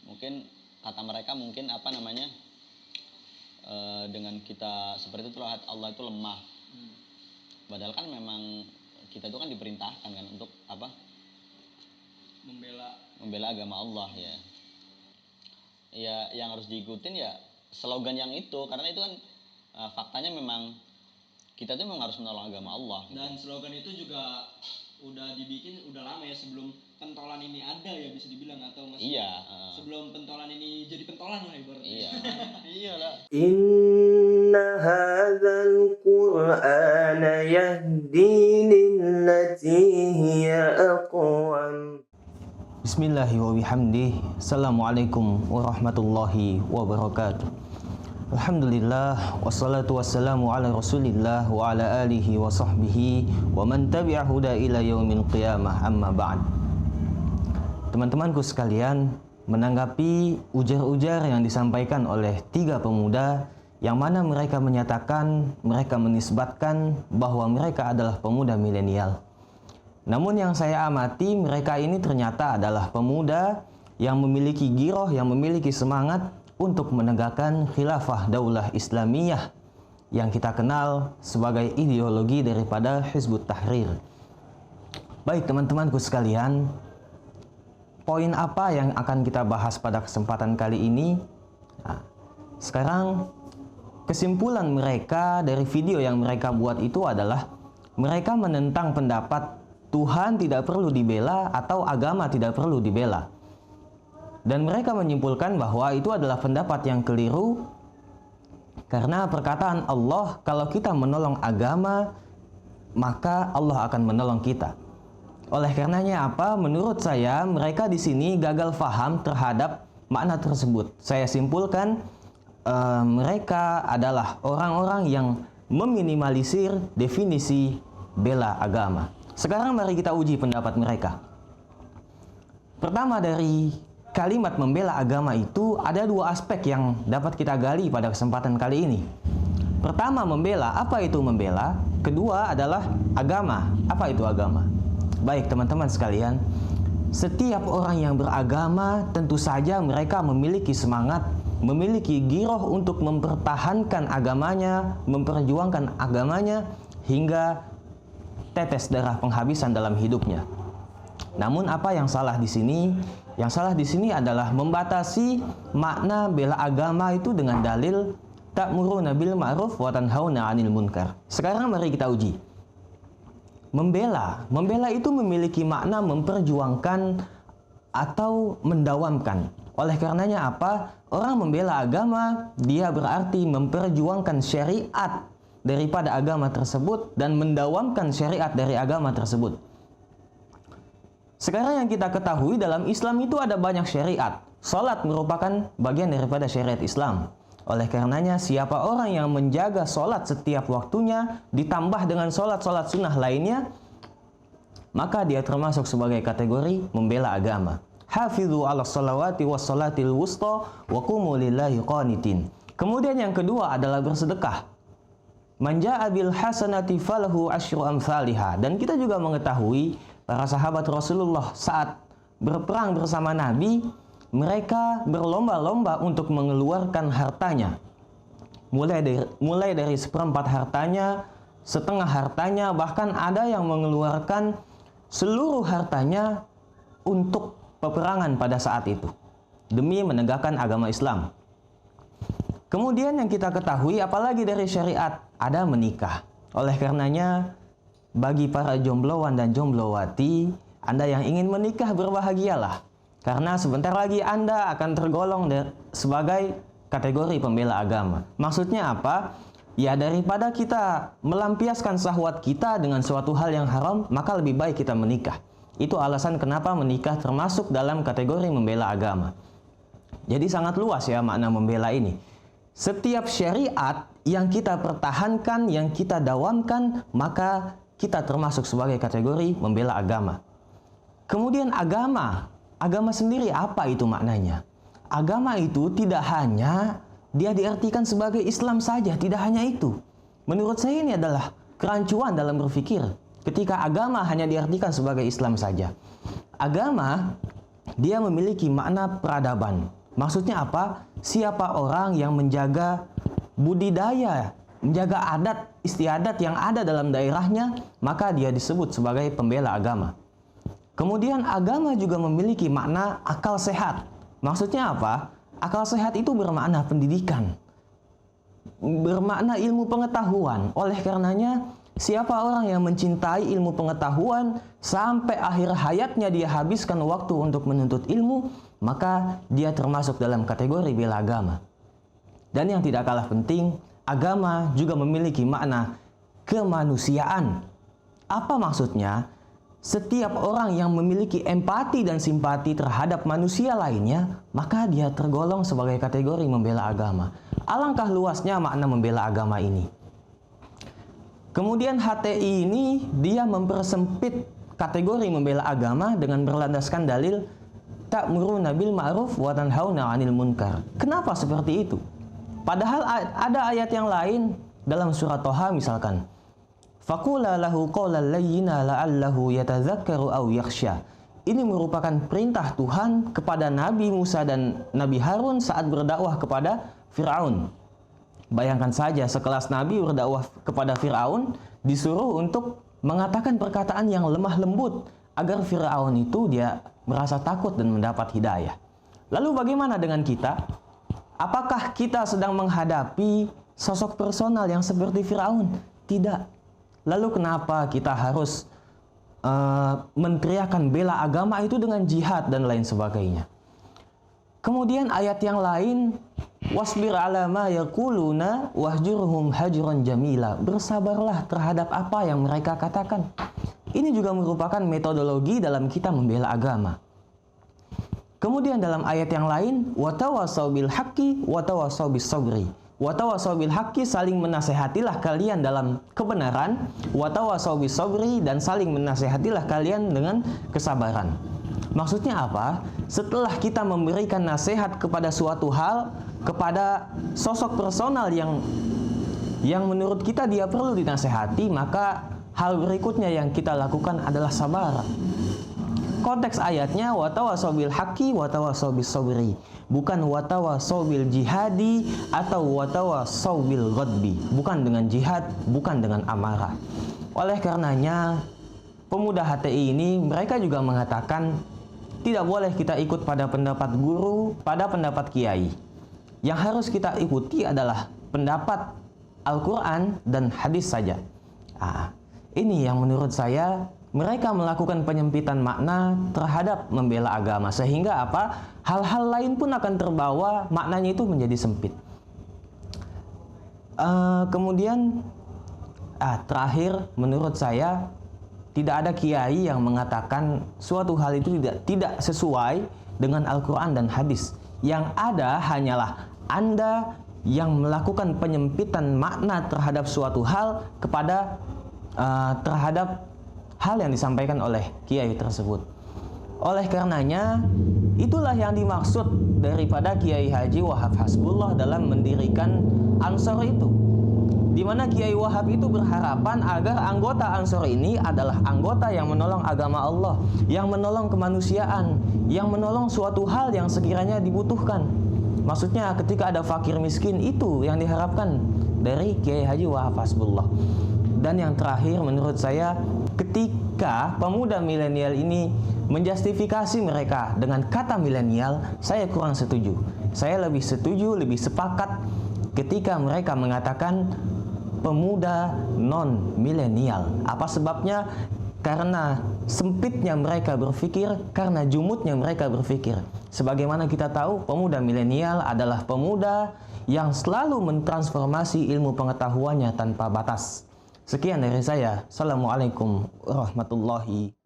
mungkin kata mereka mungkin apa namanya, dengan kita seperti itu Allah itu lemah. Padahal kan memang kita itu kan diperintahkan kan untuk apa? Membela agama Allah ya. Ya yang harus diikutin ya slogan yang itu, karena itu kan faktanya memang kita tuh memang harus menolong agama Allah. Dan slogan itu juga udah dibikin udah lama ya, sebelum pentolan ini ada ya bisa dibilang, atau masih sebelum pentolan ini jadi pentolan lah ibaratnya. Iya. Iyalah. Inna hadzal Qur'ana yahdi lillati hiya aqwam. Bismillahirrahmanirrahim. Assalamualaikum warahmatullahi wabarakatuh. Alhamdulillah, wassalatu wassalamu ala rasulillah wa ala alihi wa sahbihi wa man tabi'a huda ila yaumil qiyamah, amma ba'd. Teman-temanku sekalian, menanggapi ujar-ujar yang disampaikan oleh tiga pemuda yang mana mereka menyatakan, mereka menisbatkan bahwa mereka adalah pemuda milenial. Namun yang saya amati, mereka ini ternyata adalah pemuda yang memiliki giroh, yang memiliki semangat untuk menegakkan khilafah daulah Islamiyah yang kita kenal sebagai ideologi daripada Hizbut Tahrir. Baik teman-temanku sekalian, poin apa yang akan kita bahas pada kesempatan kali ini? Nah, sekarang kesimpulan mereka dari video yang mereka buat itu adalah mereka menentang pendapat Tuhan tidak perlu dibela atau agama tidak perlu dibela. Dan mereka menyimpulkan bahwa itu adalah pendapat yang keliru karena perkataan Allah, kalau kita menolong agama maka Allah akan menolong kita. Oleh karenanya apa? Menurut saya mereka di sini gagal faham terhadap makna tersebut. Saya simpulkan mereka adalah orang-orang yang meminimalisir definisi bela agama. Sekarang mari kita uji pendapat mereka. Pertama, dari kalimat membela agama itu ada dua aspek yang dapat kita gali pada kesempatan kali ini. Pertama, membela. Apa itu membela? Kedua adalah agama. Apa itu agama? Baik teman-teman sekalian, setiap orang yang beragama tentu saja mereka memiliki semangat, memiliki giroh untuk mempertahankan agamanya, memperjuangkan agamanya hingga tetes darah penghabisan dalam hidupnya. Namun apa yang salah di sini? Yang salah di sini adalah membatasi makna bela agama itu dengan dalil ta'muruna bil ma'ruf wa tanhauna 'anil munkar. Sekarang mari kita uji. Membela itu memiliki makna memperjuangkan atau mendawamkan. Oleh karenanya apa? Orang membela agama, dia berarti memperjuangkan syariat daripada agama tersebut dan mendawamkan syariat dari agama tersebut. Sekarang yang kita ketahui dalam Islam itu ada banyak syariat. Salat merupakan bagian daripada syariat Islam. Oleh karenanya siapa orang yang menjaga salat setiap waktunya ditambah dengan salat-salat sunnah lainnya, maka dia termasuk sebagai kategori membela agama. Hafidhu ala salawati was salatil wusta wa qumu lillahi qanitin. Kemudian yang kedua adalah bersedekah. Man jaa bil hasanati falahu asyru amsalihha. Dan kita juga mengetahui para sahabat Rasulullah saat berperang bersama Nabi, mereka berlomba-lomba untuk mengeluarkan hartanya. Mulai dari seperempat hartanya, setengah hartanya, bahkan ada yang mengeluarkan seluruh hartanya untuk peperangan pada saat itu, demi menegakkan agama Islam. Kemudian yang kita ketahui, apalagi dari syariat, ada menikah. Oleh karenanya, bagi para jombloan dan jomblowati, Anda yang ingin menikah berbahagialah. Karena sebentar lagi Anda akan tergolong sebagai kategori pembela agama. Maksudnya apa? Ya daripada kita melampiaskan syahwat kita dengan suatu hal yang haram, maka lebih baik kita menikah. Itu alasan kenapa menikah termasuk dalam kategori membela agama. Jadi sangat luas ya makna membela ini. Setiap syariat yang kita pertahankan, yang kita dawamkan, maka kita termasuk sebagai kategori membela agama. Kemudian agama sendiri apa itu maknanya? Agama itu tidak hanya dia diartikan sebagai Islam saja, tidak hanya itu. Menurut saya ini adalah kerancuan dalam berpikir ketika agama hanya diartikan sebagai Islam saja. Agama dia memiliki makna peradaban. Maksudnya apa? Siapa orang yang menjaga budidaya, menjaga adat istiadat yang ada dalam daerahnya, maka dia disebut sebagai pembela agama. Kemudian agama juga memiliki makna akal sehat. Maksudnya apa? Akal sehat itu bermakna pendidikan, bermakna ilmu pengetahuan. Oleh karenanya, siapa orang yang mencintai ilmu pengetahuan sampai akhir hayatnya dia habiskan waktu untuk menuntut ilmu, maka dia termasuk dalam kategori bela agama. Dan yang tidak kalah penting, agama juga memiliki makna kemanusiaan. Apa maksudnya? Setiap orang yang memiliki empati dan simpati terhadap manusia lainnya, maka dia tergolong sebagai kategori membela agama. Alangkah luasnya makna membela agama ini. Kemudian HTI ini dia mempersempit kategori membela agama dengan berlandaskan dalil ta'muruna bil ma'ruf wa tanhauna 'anil munkar. Kenapa seperti itu? Padahal ada ayat yang lain dalam surat Thaha misalkan, faqula lahu qawlan layyina la'allahu yatadzakkaru aw yakhsha. Ini merupakan perintah Tuhan kepada Nabi Musa dan Nabi Harun saat berdakwah kepada Firaun. Bayangkan saja sekelas Nabi berdakwah kepada Firaun disuruh untuk mengatakan perkataan yang lemah lembut agar Firaun itu dia merasa takut dan mendapat hidayah. Lalu bagaimana dengan kita? Apakah kita sedang menghadapi sosok personal yang seperti Firaun? Tidak. Lalu kenapa kita harus menteriakan bela agama itu dengan jihad dan lain sebagainya? Kemudian ayat yang lain, wasbir ala ma yaquluna wahjurhum hajran jamila. Bersabarlah terhadap apa yang mereka katakan. Ini juga merupakan metodologi dalam kita membela agama. Kemudian dalam ayat yang lain, watawasau bil haqqi watawasau bis sabri. Watawasau bil haqqi, saling menasehatilah kalian dalam kebenaran, watawasau bis sabri, dan saling menasehatilah kalian dengan kesabaran. Maksudnya apa? Setelah kita memberikan nasihat kepada suatu hal, kepada sosok personal yang menurut kita dia perlu dinasehati, maka hal berikutnya yang kita lakukan adalah sabar. Konteks ayatnya watawasau bil haqqi watawasau bis sabri, bukan watawasau bil jihadi atau watawasau bil ghadbi, bukan dengan jihad, bukan dengan amarah. Oleh karenanya, pemuda HTI ini mereka juga mengatakan tidak boleh kita ikut pada pendapat guru, pada pendapat kiai. Yang harus kita ikuti adalah pendapat Al-Quran dan hadis saja. Ini yang menurut saya mereka melakukan penyempitan makna terhadap membela agama, sehingga apa? Hal-hal lain pun akan terbawa, maknanya itu menjadi sempit. Kemudian terakhir, menurut saya tidak ada kiai yang mengatakan suatu hal itu tidak sesuai dengan Al-Quran dan hadis. Yang ada hanyalah Anda yang melakukan penyempitan makna terhadap suatu hal kepada terhadap hal yang disampaikan oleh kiai tersebut. Oleh karenanya, itulah yang dimaksud daripada Kiai Haji Wahab Hasbullah dalam mendirikan Ansor itu, di mana Kiai Wahab itu berharapan agar anggota Ansor ini adalah anggota yang menolong agama Allah, yang menolong kemanusiaan, yang menolong suatu hal yang sekiranya dibutuhkan. Maksudnya ketika ada fakir miskin, itu yang diharapkan dari Kiai Haji Wahab Hasbullah. Dan yang terakhir menurut saya, ketika pemuda milenial ini menjustifikasi mereka dengan kata milenial, saya kurang setuju. Saya lebih setuju, lebih sepakat ketika mereka mengatakan pemuda non milenial. Apa sebabnya? Karena sempitnya mereka berpikir, karena jumutnya mereka berpikir. Sebagaimana kita tahu, pemuda milenial adalah pemuda yang selalu mentransformasi ilmu pengetahuannya tanpa batas. Sekian dari saya. Assalamualaikum warahmatullahi wabarakatuh.